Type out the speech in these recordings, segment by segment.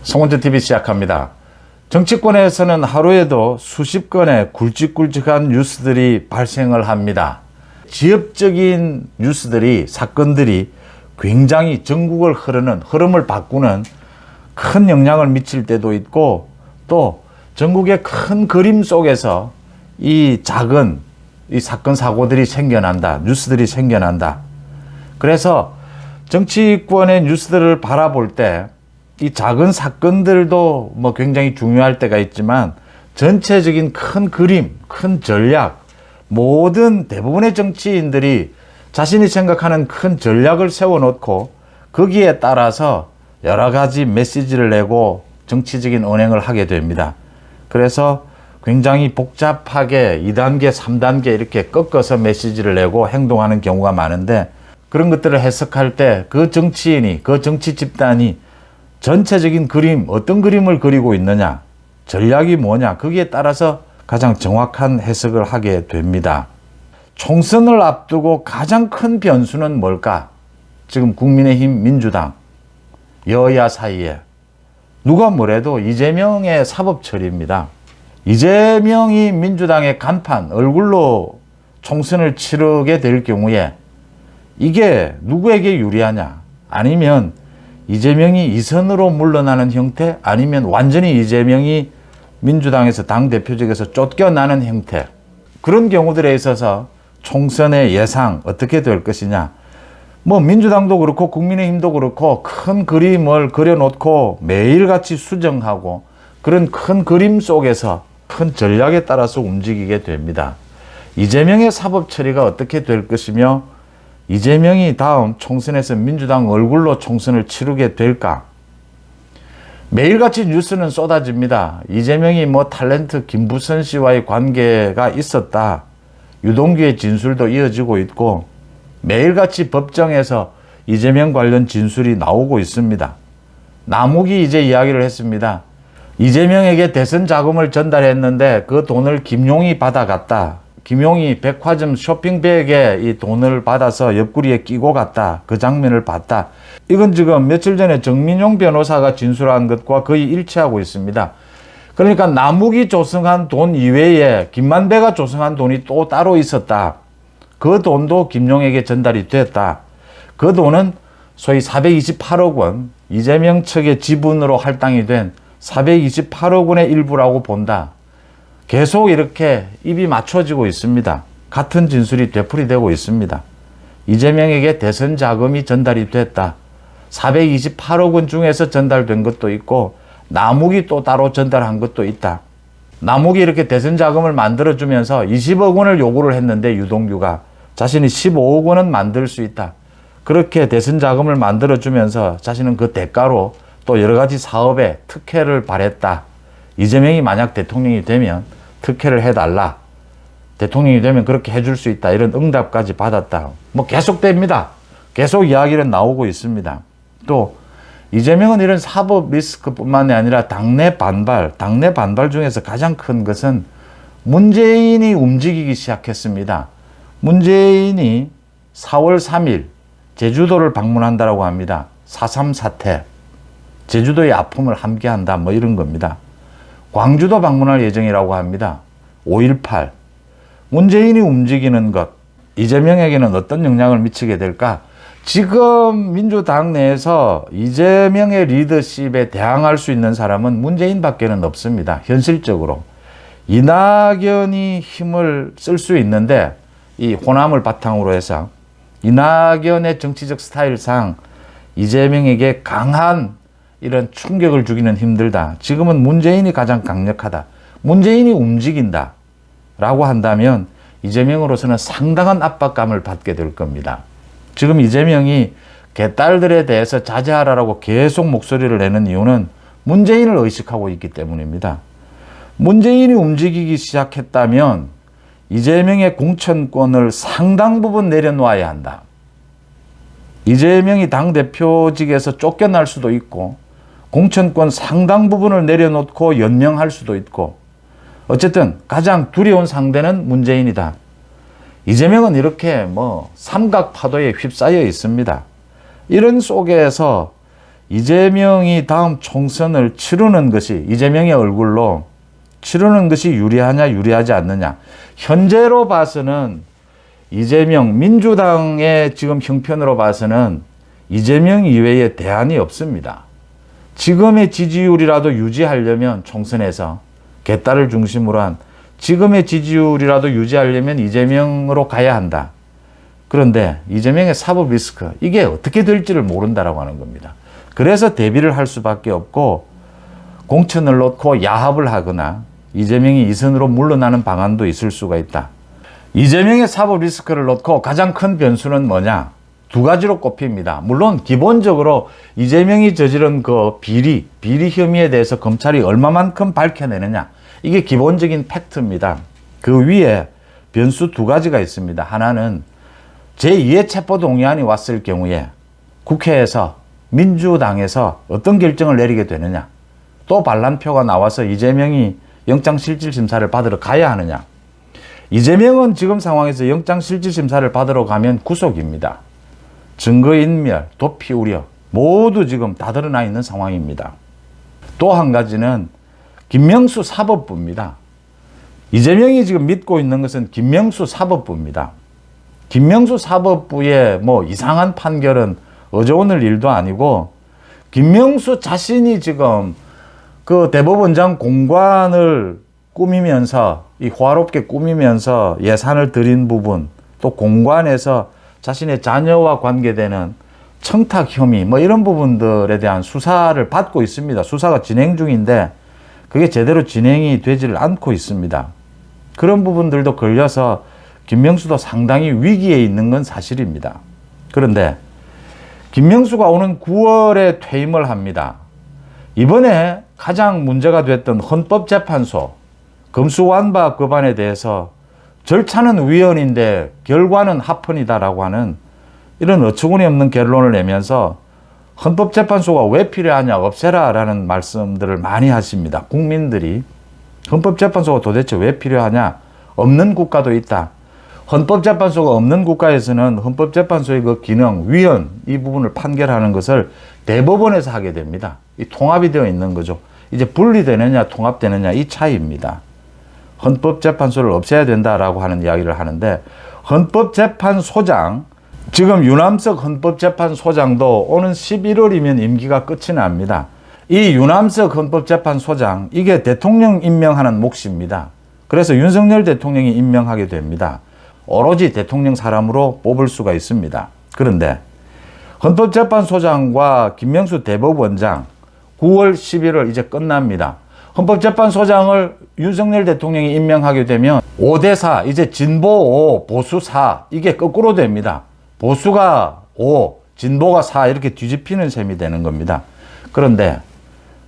송원재TV 시작합니다. 정치권에서는 하루에도 수십 건의 굵직굵직한 뉴스들이 발생을 합니다. 지역적인 뉴스들이, 사건들이 굉장히 전국을 흐르는, 흐름을 바꾸는 큰 영향을 미칠 때도 있고, 또 전국의 큰 그림 속에서 이 작은 이 사건, 사고들이 생겨난다. 뉴스들이 생겨난다. 그래서 정치권의 뉴스들을 바라볼 때 이 작은 사건들도 뭐 굉장히 중요할 때가 있지만 전체적인 큰 그림, 큰 전략, 모든 대부분의 정치인들이 자신이 생각하는 큰 전략을 세워놓고 거기에 따라서 여러 가지 메시지를 내고 정치적인 언행을 하게 됩니다. 그래서 굉장히 복잡하게 2단계, 3단계 이렇게 꺾어서 메시지를 내고 행동하는 경우가 많은데, 그런 것들을 해석할 때 그 정치인이, 그 정치 집단이 전체적인 그림, 어떤 그림을 그리고 있느냐, 전략이 뭐냐, 거기에 따라서 가장 정확한 해석을 하게 됩니다. 총선을 앞두고 가장 큰 변수는 뭘까? 지금 국민의힘, 민주당, 여야 사이에 누가 뭐래도 이재명의 사법 처리입니다. 이재명이 민주당의 간판, 얼굴로 총선을 치르게 될 경우에 이게 누구에게 유리하냐? 아니면 이재명이 2선으로 물러나는 형태, 아니면 완전히 이재명이 민주당에서 당대표직에서 쫓겨나는 형태, 그런 경우들에 있어서 총선의 예상 어떻게 될 것이냐. 뭐 민주당도 그렇고 국민의힘도 그렇고 큰 그림을 그려놓고 매일같이 수정하고 그런 큰 그림 속에서 큰 전략에 따라서 움직이게 됩니다. 이재명의 사법 처리가 어떻게 될 것이며 이재명이 다음 총선에서 민주당 얼굴로 총선을 치르게 될까? 매일같이 뉴스는 쏟아집니다. 이재명이 뭐 탤런트 김부선 씨와의 관계가 있었다. 유동규의 진술도 이어지고 있고 매일같이 법정에서 이재명 관련 진술이 나오고 있습니다. 남욱이 이제 이야기를 했습니다. 이재명에게 대선 자금을 전달했는데 그 돈을 김용이 받아갔다. 김용이 백화점 쇼핑백에 이 돈을 받아서 옆구리에 끼고 갔다. 그 장면을 봤다. 이건 지금 며칠 전에 정민용 변호사가 진술한 것과 거의 일치하고 있습니다. 그러니까 남욱이 조성한 돈 이외에 김만배가 조성한 돈이 또 따로 있었다. 그 돈도 김용에게 전달이 됐다. 그 돈은 소위 428억 원, 이재명 측의 지분으로 할당이 된 428억 원의 일부라고 본다. 계속 이렇게 입이 맞춰지고 있습니다. 같은 진술이 되풀이되고 있습니다. 이재명에게 대선 자금이 전달이 됐다. 428억 원 중에서 전달된 것도 있고 남욱이 또 따로 전달한 것도 있다. 남욱이 이렇게 대선 자금을 만들어주면서 20억 원을 요구를 했는데 유동규가 자신이 15억 원은 만들 수 있다. 그렇게 대선 자금을 만들어주면서 자신은 그 대가로 또 여러 가지 사업에 특혜를 바랬다. 이재명이 만약 대통령이 되면 특혜를 해달라. 대통령이 되면 그렇게 해줄 수 있다. 이런 응답까지 받았다. 뭐 계속됩니다. 계속 이야기는 나오고 있습니다. 또 이재명은 이런 사법 리스크뿐만이 아니라 당내 반발 중에서 가장 큰 것은 문재인이 움직이기 시작했습니다. 문재인이 4월 3일 제주도를 방문한다라고 합니다. 4.3 사태, 제주도의 아픔을 함께한다, 뭐 이런 겁니다. 광주도 방문할 예정이라고 합니다. 5.18. 문재인이 움직이는 것, 이재명에게는 어떤 영향을 미치게 될까? 지금 민주당 내에서 이재명의 리더십에 대항할 수 있는 사람은 문재인밖에는 없습니다. 현실적으로. 이낙연이 힘을 쓸 수 있는데 이 호남을 바탕으로 해서 이낙연의 정치적 스타일상 이재명에게 강한 이런 충격을 주기는 힘들다. 지금은 문재인이 가장 강력하다. 문재인이 움직인다 라고 한다면 이재명으로서는 상당한 압박감을 받게 될 겁니다. 지금 이재명이 개딸들에 대해서 자제하라고 계속 목소리를 내는 이유는 문재인을 의식하고 있기 때문입니다. 문재인이 움직이기 시작했다면 이재명의 공천권을 상당 부분 내려놓아야 한다. 이재명이 당대표직에서 쫓겨날 수도 있고 공천권 상당 부분을 내려놓고 연명할 수도 있고, 어쨌든 가장 두려운 상대는 문재인이다. 이재명은 이렇게 뭐 삼각 파도에 휩싸여 있습니다. 이런 속에서 이재명이 다음 총선을 치르는 것이, 이재명의 얼굴로 치르는 것이 유리하냐 유리하지 않느냐. 현재로 봐서는 이재명, 민주당의 지금 형편으로 봐서는 이재명 이외에 대안이 없습니다. 지금의 지지율이라도 유지하려면 총선에서 개딸을 중심으로 한 지금의 지지율이라도 유지하려면 이재명으로 가야 한다. 그런데 이재명의 사법 리스크, 이게 어떻게 될지를 모른다라고 하는 겁니다. 그래서 대비를 할 수밖에 없고 공천을 놓고 야합을 하거나 이재명이 이선으로 물러나는 방안도 있을 수가 있다. 이재명의 사법 리스크를 놓고 가장 큰 변수는 뭐냐? 두 가지로 꼽힙니다. 물론 기본적으로 이재명이 저지른 그 비리 혐의에 대해서 검찰이 얼마만큼 밝혀내느냐, 이게 기본적인 팩트입니다. 그 위에 변수 두 가지가 있습니다. 하나는 제2의 체포동의안이 왔을 경우에 국회에서 민주당에서 어떤 결정을 내리게 되느냐, 또 반란표가 나와서 이재명이 영장실질심사를 받으러 가야 하느냐. 이재명은 지금 상황에서 영장실질심사를 받으러 가면 구속입니다. 증거인멸, 도피 우려 모두 지금 다 드러나 있는 상황입니다. 또 한 가지는 김명수 사법부입니다. 이재명이 지금 믿고 있는 것은 김명수 사법부입니다. 김명수 사법부의 뭐 이상한 판결은 어제 오늘 일도 아니고, 김명수 자신이 지금 그 대법원장 공관을 꾸미면서, 이 호화롭게 꾸미면서 예산을 들인 부분, 또 공관에서 자신의 자녀와 관계되는 청탁 혐의, 뭐 이런 부분들에 대한 수사를 받고 있습니다. 수사가 진행 중인데 그게 제대로 진행이 되지를 않고 있습니다. 그런 부분들도 걸려서 김명수도 상당히 위기에 있는 건 사실입니다. 그런데 김명수가 오는 9월에 퇴임을 합니다. 이번에 가장 문제가 됐던 헌법재판소 검수완박 법안에 대해서 절차는 위헌인데 결과는 합헌이다라고 하는 이런 어처구니 없는 결론을 내면서 헌법재판소가 왜 필요하냐, 없애라라는 말씀들을 많이 하십니다. 국민들이 헌법재판소가 도대체 왜 필요하냐, 없는 국가도 있다. 헌법재판소가 없는 국가에서는 헌법재판소의 그 기능, 위헌, 이 부분을 판결하는 것을 대법원에서 하게 됩니다. 이 통합이 되어 있는 거죠. 이제 분리되느냐 통합되느냐 이 차이입니다. 헌법재판소를 없애야 된다라고 하는 이야기를 하는데, 헌법재판소장, 지금 유남석 헌법재판소장도 오는 11월이면 임기가 끝이 납니다. 이 유남석 헌법재판소장, 이게 대통령 임명하는 몫입니다. 그래서 윤석열 대통령이 임명하게 됩니다. 오로지 대통령 사람으로 뽑을 수가 있습니다. 그런데 헌법재판소장과 김명수 대법원장 9월, 11월 이제 끝납니다. 헌법재판소장을 윤석열 대통령이 임명하게 되면 5대4, 이제 진보 5, 보수 4, 이게 거꾸로 됩니다. 보수가 5, 진보가 4 이렇게 뒤집히는 셈이 되는 겁니다. 그런데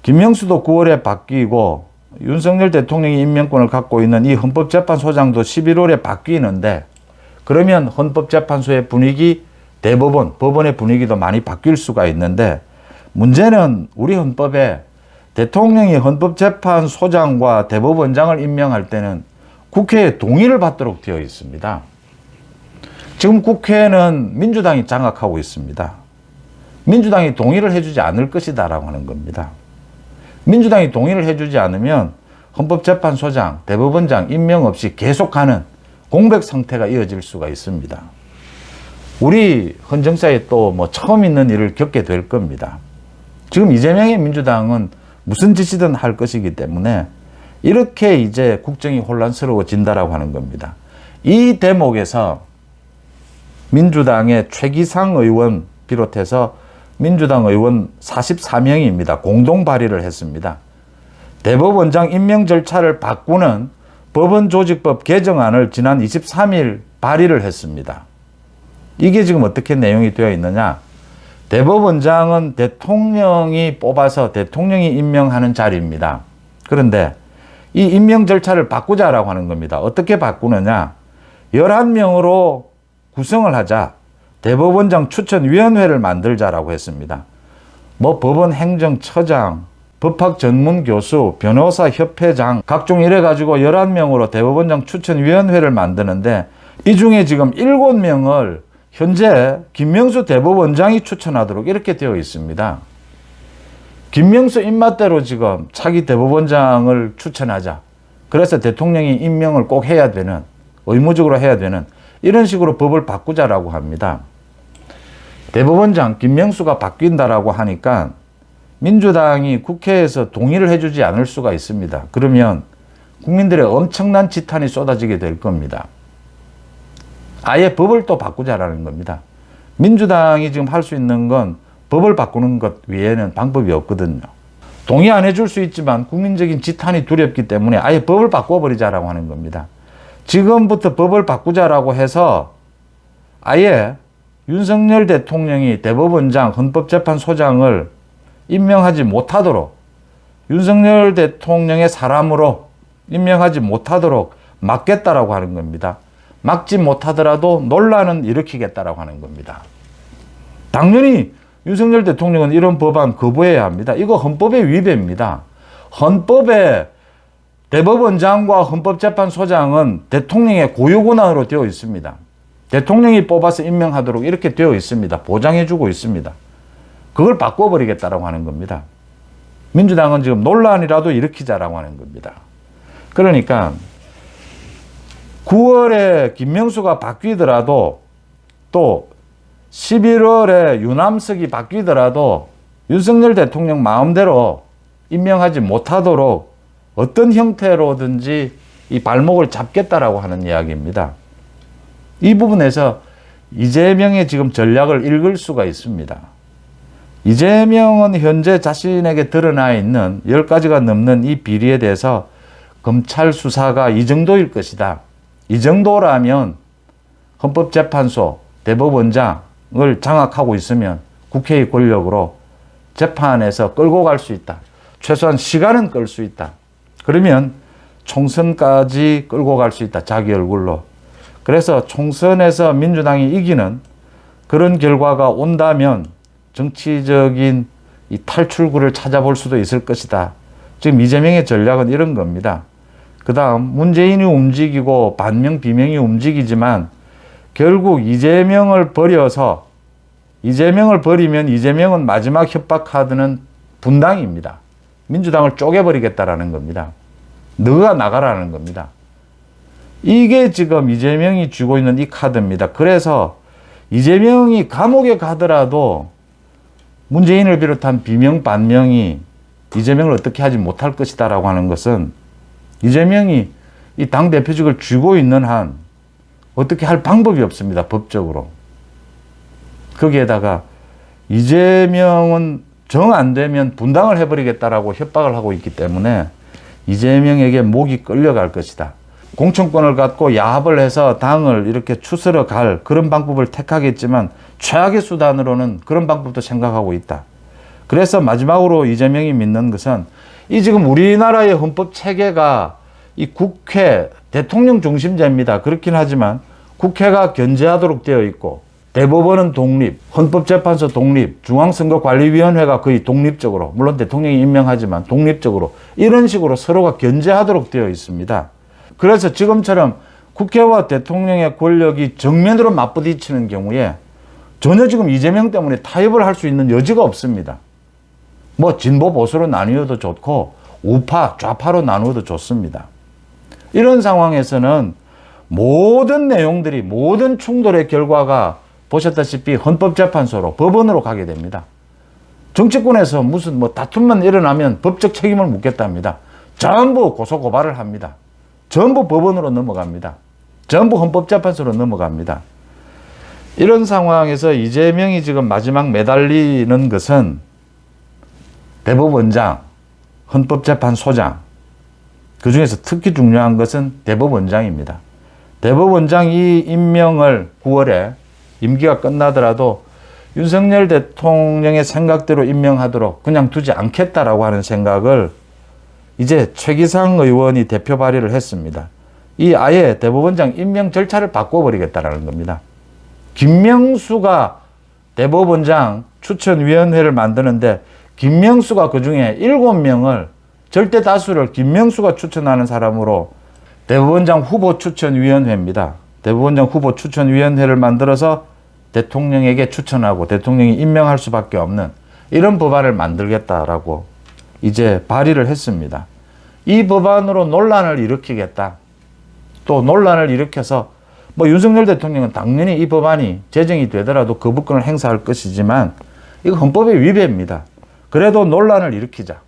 김명수도 9월에 바뀌고 윤석열 대통령이 임명권을 갖고 있는 이 헌법재판소장도 11월에 바뀌는데, 그러면 헌법재판소의 분위기, 대법원, 법원의 분위기도 많이 바뀔 수가 있는데, 문제는 우리 헌법에 대통령이 헌법재판소장과 대법원장을 임명할 때는 국회의 동의를 받도록 되어 있습니다. 지금 국회는 민주당이 장악하고 있습니다. 민주당이 동의를 해주지 않을 것이다라고 하는 겁니다. 민주당이 동의를 해주지 않으면 헌법재판소장, 대법원장 임명 없이 계속하는 공백 상태가 이어질 수가 있습니다. 우리 헌정사에 또 뭐 처음 있는 일을 겪게 될 겁니다. 지금 이재명의 민주당은 무슨 짓이든 할 것이기 때문에 이렇게 이제 국정이 혼란스러워진다라고 하는 겁니다. 이 대목에서 민주당의 최기상 의원 비롯해서 민주당 의원 44명입니다. 공동 발의를 했습니다. 대법원장 임명 절차를 바꾸는 법원조직법 개정안을 지난 23일 발의를 했습니다. 이게 지금 어떻게 내용이 되어 있느냐? 대법원장은 대통령이 뽑아서 대통령이 임명하는 자리입니다. 그런데 이 임명 절차를 바꾸자라고 하는 겁니다. 어떻게 바꾸느냐? 11명으로 구성을 하자. 대법원장 추천위원회를 만들자라고 했습니다. 뭐 법원 행정처장, 법학 전문 교수, 변호사 협회장, 각종 이래가지고 11명으로 대법원장 추천위원회를 만드는데, 이 중에 지금 7명을 현재 김명수 대법원장이 추천하도록 이렇게 되어 있습니다. 김명수 입맛대로 지금 차기 대법원장을 추천하자. 그래서 대통령이 임명을 꼭 해야 되는, 의무적으로 해야 되는 이런 식으로 법을 바꾸자라고 합니다. 대법원장 김명수가 바뀐다라고 하니까 민주당이 국회에서 동의를 해주지 않을 수가 있습니다. 그러면 국민들의 엄청난 지탄이 쏟아지게 될 겁니다. 아예 법을 또 바꾸자라는 겁니다. 민주당이 지금 할 수 있는 건 법을 바꾸는 것 외에는 방법이 없거든요. 동의 안 해줄 수 있지만 국민적인 지탄이 두렵기 때문에 아예 법을 바꿔버리자라고 하는 겁니다. 지금부터 법을 바꾸자라고 해서 아예 윤석열 대통령이 대법원장, 헌법재판소장을 임명하지 못하도록, 윤석열 대통령의 사람으로 임명하지 못하도록 막겠다라고 하는 겁니다. 막지 못하더라도 논란은 일으키겠다라고 하는 겁니다. 당연히 윤석열 대통령은 이런 법안 거부해야 합니다. 이거 헌법의 위배입니다. 헌법에 대법원장과 헌법재판소장은 대통령의 고유권한으로 되어 있습니다. 대통령이 뽑아서 임명하도록 이렇게 되어 있습니다. 보장해주고 있습니다. 그걸 바꿔버리겠다라고 하는 겁니다. 민주당은 지금 논란이라도 일으키자라고 하는 겁니다. 그러니까 9월에 김명수가 바뀌더라도 또 11월에 유남석이 바뀌더라도 윤석열 대통령 마음대로 임명하지 못하도록 어떤 형태로든지 이 발목을 잡겠다라고 하는 이야기입니다. 이 부분에서 이재명의 지금 전략을 읽을 수가 있습니다. 이재명은 현재 자신에게 드러나 있는 10가지가 넘는 이 비리에 대해서 검찰 수사가 이 정도일 것이다. 이 정도라면 헌법재판소, 대법원장을 장악하고 있으면 국회의 권력으로 재판에서 끌고 갈 수 있다. 최소한 시간은 끌 수 있다. 그러면 총선까지 끌고 갈 수 있다. 자기 얼굴로. 그래서 총선에서 민주당이 이기는 그런 결과가 온다면 정치적인 이 탈출구를 찾아볼 수도 있을 것이다. 지금 이재명의 전략은 이런 겁니다. 그 다음 문재인이 움직이고 반명 비명이 움직이지만 결국 이재명을 버리면 이재명은 마지막 협박 카드는 분당입니다. 민주당을 쪼개버리겠다라는 겁니다. 너가 나가라는 겁니다. 이게 지금 이재명이 쥐고 있는 이 카드입니다. 그래서 이재명이 감옥에 가더라도 문재인을 비롯한 비명 반명이 이재명을 어떻게 하지 못할 것이다라고 하는 것은 이재명이 이 당대표직을 쥐고 있는 한 어떻게 할 방법이 없습니다. 법적으로. 거기에다가 이재명은 정 안 되면 분당을 해버리겠다라고 협박을 하고 있기 때문에 이재명에게 목이 끌려갈 것이다. 공천권을 갖고 야합을 해서 당을 이렇게 추스러 갈 그런 방법을 택하겠지만 최악의 수단으로는 그런 방법도 생각하고 있다. 그래서 마지막으로 이재명이 믿는 것은 이 지금 우리나라의 헌법 체계가 이 국회, 대통령 중심제입니다. 그렇긴 하지만 국회가 견제하도록 되어 있고 대법원은 독립, 헌법재판소 독립, 중앙선거관리위원회가 거의 독립적으로, 물론 대통령이 임명하지만 독립적으로 이런 식으로 서로가 견제하도록 되어 있습니다. 그래서 지금처럼 국회와 대통령의 권력이 정면으로 맞부딪히는 경우에 전혀 지금 이재명 때문에 타협을 할 수 있는 여지가 없습니다. 뭐 진보 보수로 나누어도 좋고 우파 좌파로 나누어도 좋습니다. 이런 상황에서는 모든 내용들이, 모든 충돌의 결과가 보셨다시피 헌법재판소로, 법원으로 가게 됩니다. 정치권에서 무슨 뭐 다툼만 일어나면 법적 책임을 묻겠답니다. 전부 고소고발을 합니다. 전부 법원으로 넘어갑니다. 전부 헌법재판소로 넘어갑니다. 이런 상황에서 이재명이 지금 마지막 매달리는 것은 대법원장, 헌법재판소장, 그 중에서 특히 중요한 것은 대법원장입니다. 대법원장 이 임명을 9월에 임기가 끝나더라도 윤석열 대통령의 생각대로 임명하도록 그냥 두지 않겠다라고 하는 생각을 이제 최기상 의원이 대표 발의를 했습니다. 이 아예 대법원장 임명 절차를 바꿔버리겠다라는 겁니다. 김명수가 대법원장 추천위원회를 만드는데 김명수가 그중에 7명을 절대 다수를 김명수가 추천하는 사람으로 대법원장 후보 추천위원회입니다. 대법원장 후보 추천위원회를 만들어서 대통령에게 추천하고 대통령이 임명할 수밖에 없는 이런 법안을 만들겠다라고 이제 발의를 했습니다. 이 법안으로 논란을 일으키겠다. 또 논란을 일으켜서 뭐 윤석열 대통령은 당연히 이 법안이 제정이 되더라도 거부권을 행사할 것이지만 이거 헌법의 위배입니다. 그래도 논란을 일으키자.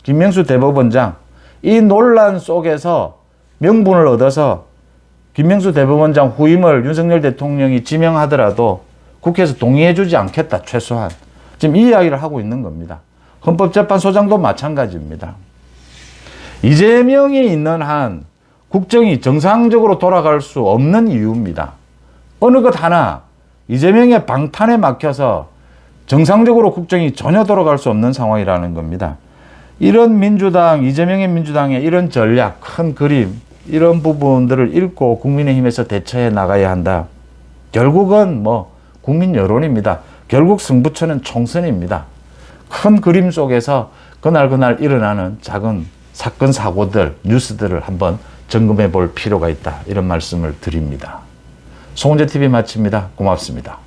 김명수 대법원장 이 논란 속에서 명분을 얻어서 김명수 대법원장 후임을 윤석열 대통령이 지명하더라도 국회에서 동의해주지 않겠다. 최소한. 지금 이 이야기를 하고 있는 겁니다. 헌법재판소장도 마찬가지입니다. 이재명이 있는 한 국정이 정상적으로 돌아갈 수 없는 이유입니다. 어느 것 하나 이재명의 방탄에 막혀서 정상적으로 국정이 전혀 돌아갈 수 없는 상황이라는 겁니다. 이런 민주당, 이재명의 민주당의 이런 전략, 큰 그림, 이런 부분들을 읽고 국민의힘에서 대처해 나가야 한다. 결국은 뭐 국민 여론입니다. 결국 승부처는 총선입니다. 큰 그림 속에서 그날 일어나는 작은 사건, 사고들, 뉴스들을 한번 점검해 볼 필요가 있다. 이런 말씀을 드립니다. 송은재TV 마칩니다. 고맙습니다.